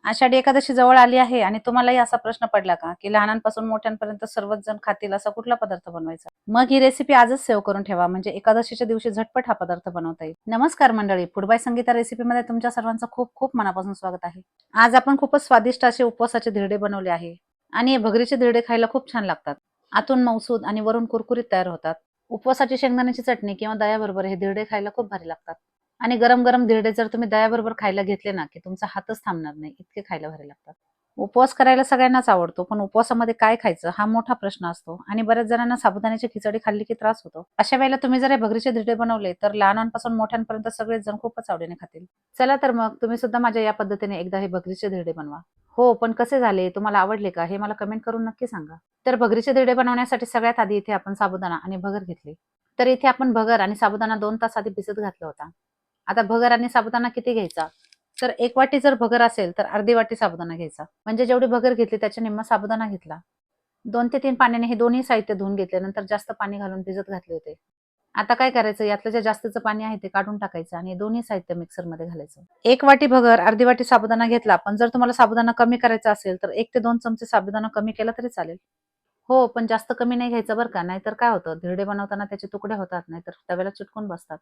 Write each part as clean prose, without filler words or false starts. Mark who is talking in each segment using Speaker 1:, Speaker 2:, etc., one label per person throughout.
Speaker 1: आषाढी एकादशी जवळ आली आहे आणि तुम्हालाही असा प्रश्न पडला का की लहानांपासून मोठ्यांपर्यंत सर्वच जण खातील असा कुठला पदार्थ बनवायचा? मग ही रेसिपी आजच सेव्ह करून ठेवा, म्हणजे एकादशीच्या दिवशी झटपट हा पदार्थ बनवता येईल. नमस्कार मंडळी, फूड बाय संगीता रेसिपीमध्ये तुमच्या सर्वांचं खूप खूप मनापासून स्वागत आहे. आज आपण खूपच स्वादिष्ट असे उपवासाचे धिरडे बनवले आहे आणि हे भगरीचे धिरडे खायला खूप छान लागतात. आतून मऊसूद आणि वरून कुरकुरीत तयार होतात. उपवासाची शेंगदाण्याची चटणी किंवा दह्याबरोबर हे धिरडे खायला खूप भारी लागतात. आणि गरम गरम धिरडे जर तुम्ही दह्याबरोबर खायला घेतले ना, की तुमचा हातच थांबणार नाही, इतके खायला भारी लागतात. उपवास करायला सगळ्यांनाच आवडतो, पण उपवासामध्ये काय खायचं हा मोठा प्रश्न असतो आणि बऱ्याच जणांना साबुदाण्याची खिचडी खाल्ली की त्रास होतो. अशा वेळेला तुम्ही जर हे भगरीचे धिरडे बनवले तर लहानांपासून मोठ्यांपर्यंत सगळेच जण खूपच आवडीने खातील. चला तर मग तुम्ही सुद्धा माझ्या या पद्धतीने एकदा हे भगरीचे धिरडे बनवा. हो, पण कसे झाले, तुम्हाला आवडले का, हे मला कमेंट करून नक्की सांगा. तर भगरीचे धिरडे बनवण्यासाठी सगळ्यात आधी इथे आपण साबुदाणा आणि भगर घेतली. तर इथे आपण भगर आणि साबुदाणा 2 तास आधी भिजत घातला होता. आता भगर आणि साबुदाणा किती घ्यायचा? तर 1 वाटी जर भगर असेल तर अर्धी वाटी साबुदाणा घ्यायचा. म्हणजे जेवढी भगर घेतली त्याच्या निम्मा साबुदाणा घेतला. 2 ते 3 पाण्याने हे दोन्ही साहित्य धुवून घेतल्यानंतर जास्त पाणी घालून भिजत घातले होते. आता काय करायचं, यातलं जे जास्तीचं पाणी आहे ते काढून टाकायचं आणि हे दोन्ही साहित्य मिक्सरमध्ये घालायचं. 1 वाटी भगर, अर्धी वाटी साबुदाणा घेतला. पण जर तुम्हाला साबुदाणा कमी करायचा असेल तर 1 ते 2 चमचे साबुदाणा कमी केला तरी चालेल. हो, पण जास्त कमी नाही घ्यायचं बरं का, नाहीतर काय होतं, धिरडे बनवताना त्याचे तुकडे होतात, नाहीतर तव्याला चिटकून बसतात.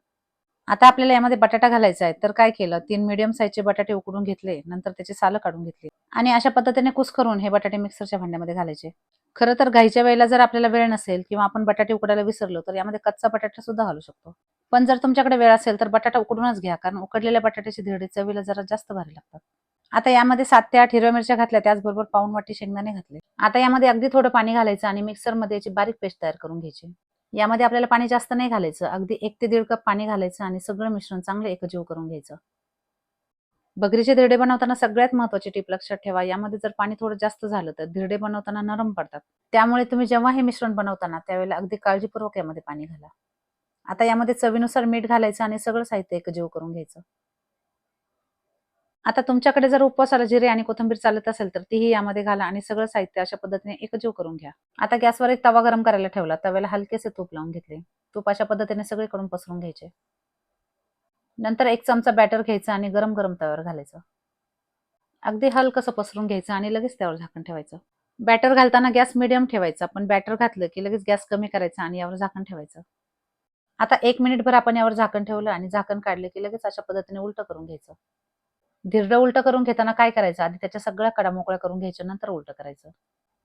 Speaker 1: आता आपल्याला यामध्ये बटाटा घालायचा आहे, तर काय केलं, 3 मीडियम साईजचे बटाटे उकडून घेतले, नंतर त्याची सालं काढून घेतली आणि अशा पद्धतीने कुस्करून हे बटाटे मिक्सरच्या भांड्यामध्ये घालायचे. खरं तर घाईच्या वेळेला जर आपल्याला वेळ नसेल किंवा आपण बटाटे उकडायला विसरलो, तर यामध्ये कच्चा बटाटा सुद्धा घालू शकतो. पण जर तुमच्याकडे वेळ असेल तर बटाटा उकडूनच घ्या, कारण उकडलेल्या बटाट्याची धिरडे चवीला जरा जास्त भारी लागतात. आता यामध्ये 7 ते 8 हिरव्या मिरच्या घातल्या, त्याचबरोबर पाऊण वाटी शेंगदाणे घातले. आता यामध्ये अगदी थोडं पाणी घालायचं आणि मिक्सरमध्ये याची बारीक पेस्ट तयार करून घ्यायची. यामध्ये आपल्याला पाणी जास्त नाही घालायचं. अगदी 1 ते 1.5 कप पाणी घालायचं आणि सगळं मिश्रण चांगलं एकजीव करून घ्यायचं. भगरीचे धिरडे बनवताना सगळ्यात महत्त्वाची टिप लक्षात ठेवा. यामध्ये जर पाणी थोडं जास्त झालं तर धिरडे बनवताना नरम पडतात. त्यामुळे तुम्ही जेव्हा हे मिश्रण बनवताना त्यावेळेला अगदी काळजीपूर्वक यामध्ये पाणी घाला. आता यामध्ये चवीनुसार मीठ घालायचं आणि सगळं साहित्य एकजीव करून घ्यायचं. आता तुमच्याकडे जर उपवासाला जिरे आणि कोथिंबीर चालत असेल तर तीही यामध्ये घाला आणि सगळं साहित्य अशा पद्धतीने एकजीव करून घ्या. आता गॅसवर एक तवा गरम करायला ठेवला. तव्याला हलकेसे तूप लावून घेतले. तूप अशा पद्धतीने सगळीकडून पसरून घ्यायचे. नंतर 1 चमचा बॅटर घ्यायचा आणि गरम गरम तव्यावर घालायचं. अगदी हलकसं पसरून घ्यायचं आणि लगेच त्यावर झाकण ठेवायचं. बॅटर घालताना गॅस मीडियम ठेवायचा, पण बॅटर घातलं की लगेच गॅस कमी करायचा आणि यावर झाकण ठेवायचं. आता 1 मिनिटभर आपण यावर झाकण ठेवलं आणि झाकण काढले की लगेच अशा पद्धतीने उलटं करून घ्यायचं. धिरडं उलटं करून घेताना काय करायचं, आधी त्याच्या सगळ्या कडा मोकळ्या करून घ्यायच्या, नंतर उलटं करायचं.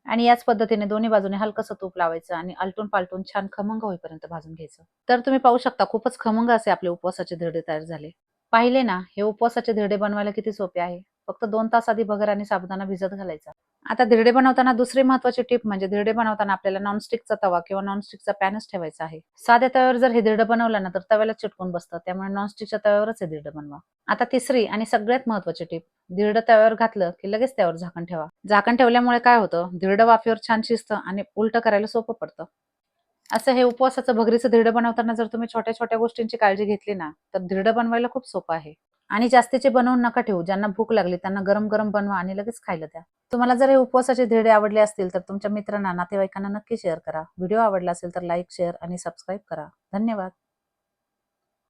Speaker 1: आणि याच पद्धतीने दोन्ही बाजूने हलकसं तूप लावायचं आणि आलटून-पालटून छान खमंग होईपर्यंत भाजून घ्यायचं. तर तुम्ही पाहू शकता, खूपच खमंग असे आपले उपवासाचे धिरडे तयार झाले. पाहिले ना, हे उपवासाचे धिरडे बनवायला किती सोपे आहे. फक्त 2 तास आधी भगर आणि साबुदाणा भिजत घालायचा. आता धिरडे बनवताना दुसरी महत्त्वाची टिप म्हणजे धिरडे बनवताना आपल्याला नॉनस्टिकचा तवा किंवा नॉनस्टिकचा पॅनच ठेवायचा आहे. साध्या तव्यावर जर हे धिरडं बनवलं ना, तर तव्याला चिटकून बसतं. त्यामुळे नॉनस्टिकच्या तव्यावरच हे धिरडं बनवा. आता तिसरी आणि सगळ्यात महत्त्वाची टिप, धिरडं तव्यावर घातलं की लगेच त्यावर झाकण ठेवा. झाकण ठेवल्यामुळे काय होतं, धिरडं वाफेवर छान शिजतं आणि उलटं करायला सोपं पडतं. असं हे उपवासाचं भगरीचं धिरडं बनवताना जर तुम्ही छोट्या-छोट्या गोष्टींची काळजी घेतली ना, तर धिरडं बनवायला खूप सोपं आहे. आणि जास्तीचे बनवून नका ठेवू. ज्यांना भूक लागली त्यांना गरम-गरम बनवा आणि लगेच खायला द्या. तुम्हाला जर हे उपवासाचे धिरडे आवडले असतील तर तुमच्या मित्रांना, नातेवाईकांना नक्की शेअर करा. व्हिडिओ आवडला असेल तर लाईक, शेअर आणि सबस्क्राईब करा. धन्यवाद.